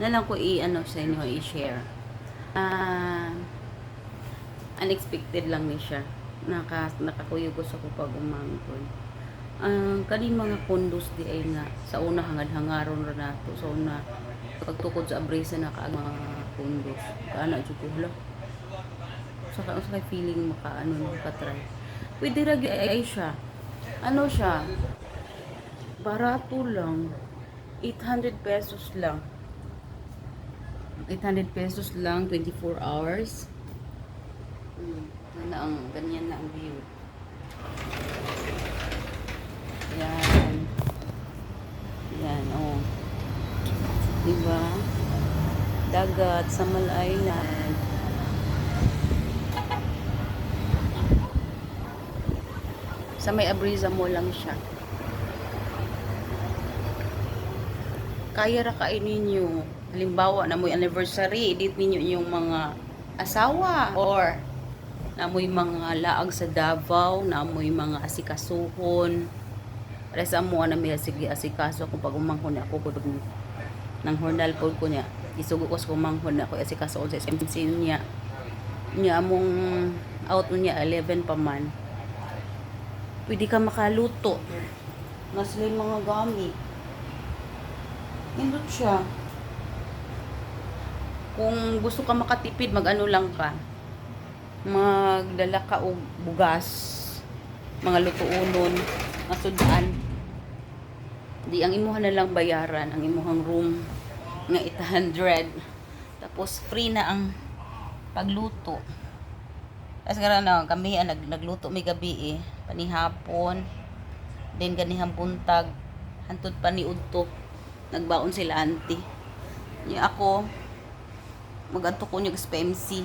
na lang ko i-ano sa inyo, i-share. Unexpected lang ni siya. Nakakuyugos ako pag umangkon. Kaning mga condos di ay nga sa una hangad-hangaron ra nato sa una pagtukod sa abresa na kaag mga condos ana jud ko hala sa kay feeling makaano makatry pwede ra gyud ay siya ano siya barato lang 800 pesos lang 800 pesos lang 24 hours na ang ganyan na ang view. Yan. Yan, oh. Diba? Dagat sa Island. Sa may Abriza mo lang siya. Kaya ra kain ninyo. Halimbawa na mo'y anniversary, edit ninyo yung mga asawa or na mo'y mga laag sa Davao, na mo'y mga asikasuhon. Para sa mo na may sige asikaso kung pag umangkon ako ko nang hornal pod ko niya. Isugo ko sa umangkon ako asikaso sa SMC niya. Niya among out niya 11 pa man. Pwede ka makaluto. Mas may mga gamit. Indot siya. Kung gusto ka makatipid, mag-ano lang ka. Magdala ka og bugas, mga lutuonon, masudan. Di ang imuhan na lang bayaran, ang imuhang room nga 800. Tapos free na ang pagluto. Tapos karon na kami nagluto may gabi panihapon. Then ganihang buntag hantud pa ni udto. Nagbaon sila auntie. Nya ako magadto ko nyug sa PMC.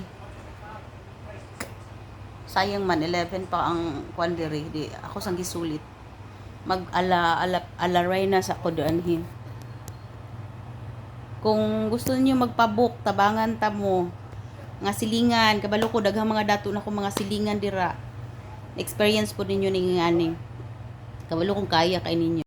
Sayang man 11 pa ang kwan diri di ako sang gisulit. Alaray na sa ko doanhin. Kung gusto niyo magpabook tabangan ta mo nga silingan kabalo ko daghang mga dato na ko mga silingan dira. Experience po ninyo ning ngani. Kabalo kung kaya kay ninyo.